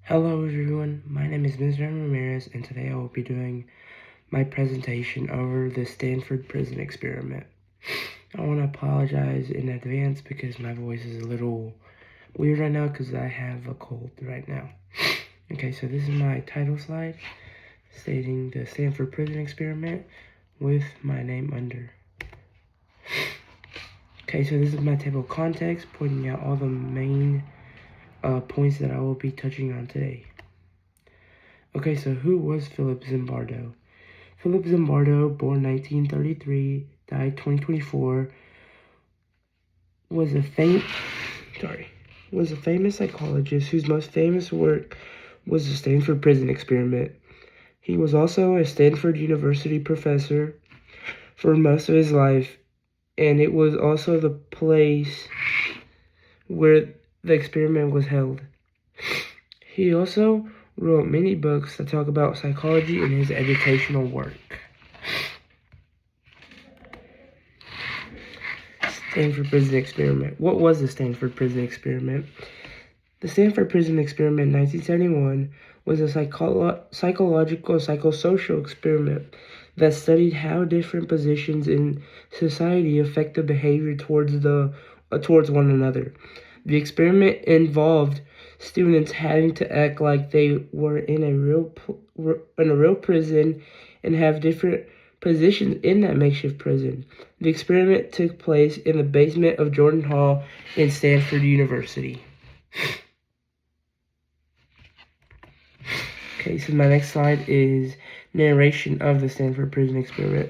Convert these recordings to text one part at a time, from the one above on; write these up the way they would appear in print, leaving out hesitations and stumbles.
Hello everyone, my name is Mr. Ramirez and today I will be doing my presentation over the Stanford Prison Experiment. I want to apologize in advance because my voice is a little weird right now because I have a cold right now. Okay, so this is my title slide stating the Stanford Prison Experiment with my name under. Okay, so this is my table of contents pointing out all the main points that I will be touching on today. Okay, so who was Philip Zimbardo? Philip Zimbardo, born 1933, died 2024, was a famous psychologist whose most famous work was the Stanford Prison Experiment. He was also a Stanford University professor for most of his life, and it was also the place where the experiment was held. He also wrote many books that talk about psychology in his educational work. Stanford Prison Experiment. What was the Stanford Prison Experiment? The Stanford Prison Experiment in 1971 was a psychological, psychosocial experiment that studied how different positions in society affect the behavior towards one another. The experiment involved students having to act like they were in a real prison and have different positions in that makeshift prison. The experiment took place in the basement of Jordan Hall in Stanford University. Okay, so my next slide is narration of the Stanford Prison Experiment.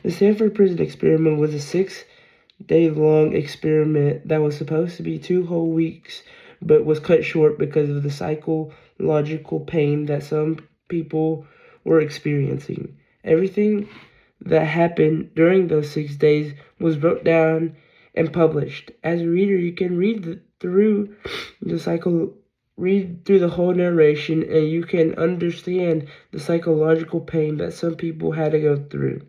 The Stanford Prison Experiment was a 6-day-long experiment that was supposed to be 2 whole weeks, but was cut short because of the psychological pain that some people were experiencing. Everything that happened during those 6 days was wrote down and published. As a reader, you can read through the whole narration, and you can understand the psychological pain that some people had to go through.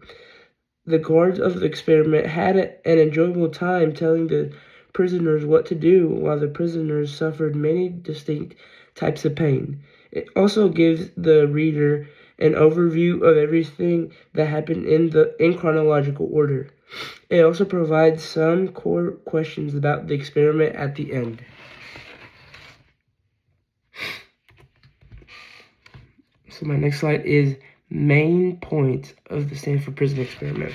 The guards of the experiment had an enjoyable time telling the prisoners what to do, while the prisoners suffered many distinct types of pain. It also gives the reader an overview of everything that happened in chronological order. It also provides some core questions about the experiment at the end. So my next slide is main points of the Stanford Prison Experiment.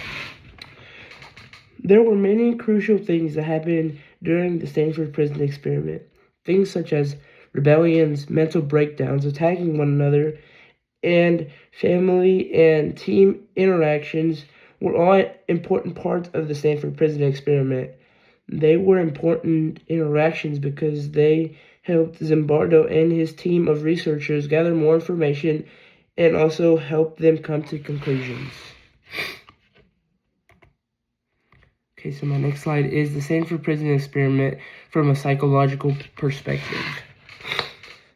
There were many crucial things that happened during the Stanford Prison Experiment. Things such as rebellions, mental breakdowns, attacking one another, and family and team interactions were all important parts of the Stanford Prison Experiment. They were important interactions because they helped Zimbardo and his team of researchers gather more information and also help them come to conclusions. Okay, so my next slide is the Stanford Prison Experiment from a psychological perspective.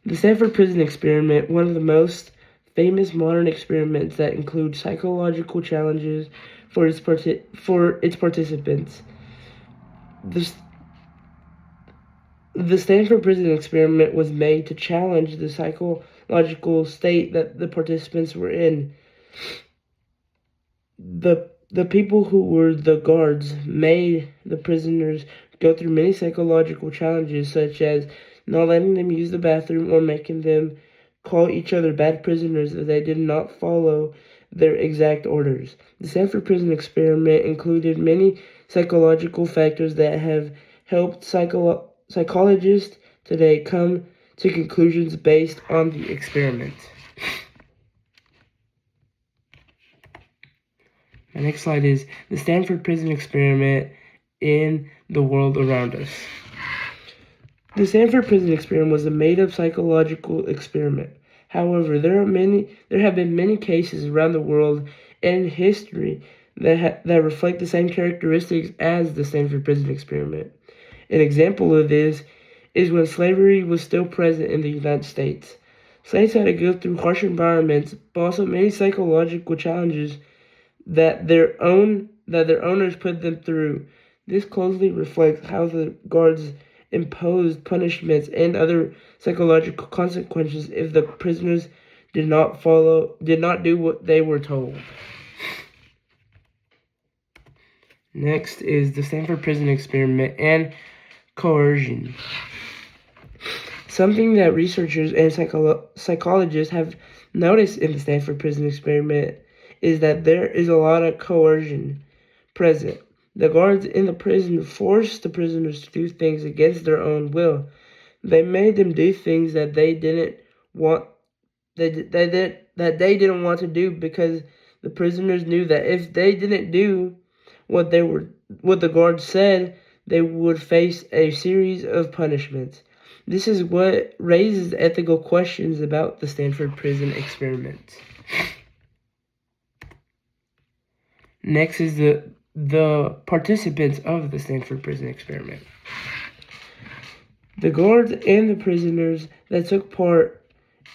The Stanford Prison Experiment, one of the most famous modern experiments that include psychological challenges for its participants. The Stanford Prison Experiment was made to challenge the psychological state that the participants were in. The people who were the guards made the prisoners go through many psychological challenges, such as not letting them use the bathroom or making them call each other bad prisoners if they did not follow their exact orders. The Stanford Prison Experiment included many psychological factors that have helped psychologists today come to conclusions based on the experiment. My next slide is the Stanford Prison Experiment in the world around us. The Stanford Prison Experiment was a made-up psychological experiment. However, there have been many cases around the world and in history that reflect the same characteristics as the Stanford Prison Experiment. An example of this is when slavery was still present in the United States. Slaves had to go through harsh environments, but also many psychological challenges that their owners put them through. This closely reflects how the guards imposed punishments and other psychological consequences if the prisoners did not do what they were told. Next is the Stanford Prison Experiment and coercion. Something that researchers and psychologists have noticed in the Stanford Prison Experiment is that there is a lot of coercion present. The guards in the prison forced the prisoners to do things against their own will. They made them do things that they didn't want that they didn't want to do, because the prisoners knew that if they didn't do what the guards said, they would face a series of punishments. This is what raises ethical questions about the Stanford Prison Experiment. Next is the participants of the Stanford Prison Experiment. The guards and the prisoners that took part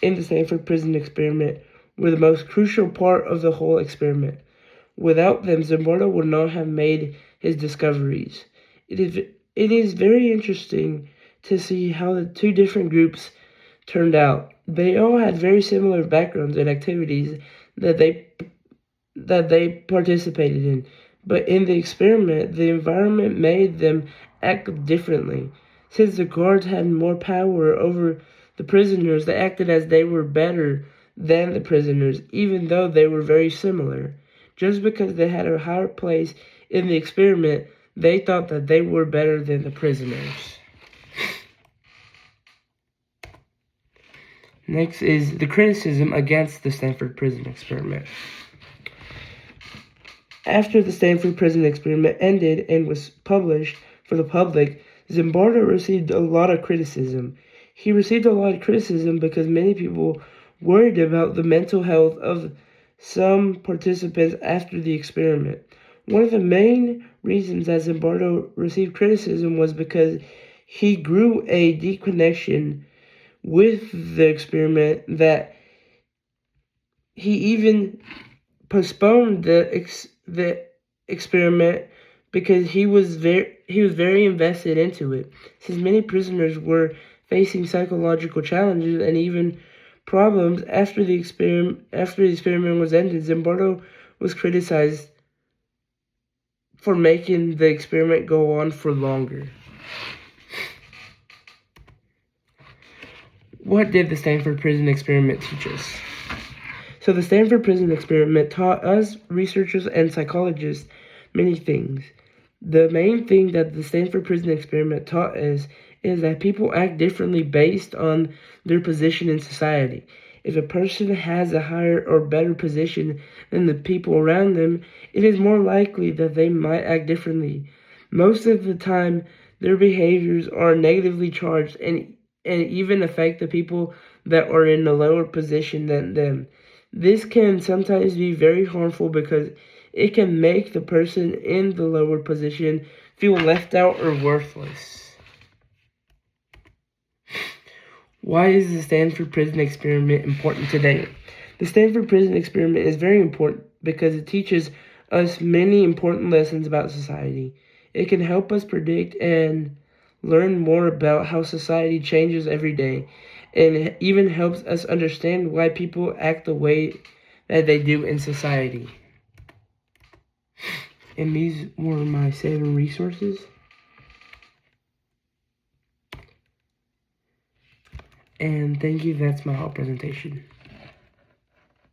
in the Stanford Prison Experiment were the most crucial part of the whole experiment. Without them, Zimbardo would not have made his discoveries. It is very interesting to see how the two different groups turned out. They all had very similar backgrounds and activities that they participated in, but in the experiment, the environment made them act differently. Since the guards had more power over the prisoners, they acted as they were better than the prisoners, even though they were very similar. Just because they had a higher place in the experiment, they thought that they were better than the prisoners. Next is the criticism against the Stanford Prison Experiment. After the Stanford Prison Experiment ended and was published for the public, Zimbardo received a lot of criticism. He received a lot of criticism because many people worried about the mental health of some participants after the experiment. One of the main reasons that Zimbardo received criticism was because he grew a deep connection with the experiment that he even postponed the experiment because he was very invested into it. Since many prisoners were facing psychological challenges and even problems after the experiment was ended, Zimbardo was criticized for making the experiment go on for longer. What did the Stanford Prison Experiment teach us? So the Stanford Prison Experiment taught us, researchers and psychologists, many things. The main thing that the Stanford Prison Experiment taught us is that people act differently based on their position in society. If a person has a higher or better position than the people around them, it is more likely that they might act differently. Most of the time, their behaviors are negatively charged and even affect the people that are in a lower position than them. This can sometimes be very harmful because it can make the person in the lower position feel left out or worthless. Why is the Stanford Prison Experiment important today? The Stanford Prison Experiment is very important because it teaches us many important lessons about society. It can help us predict and learn more about how society changes every day, and it even helps us understand why people act the way that they do in society. And these were my 7 resources. And thank you, that's my whole presentation.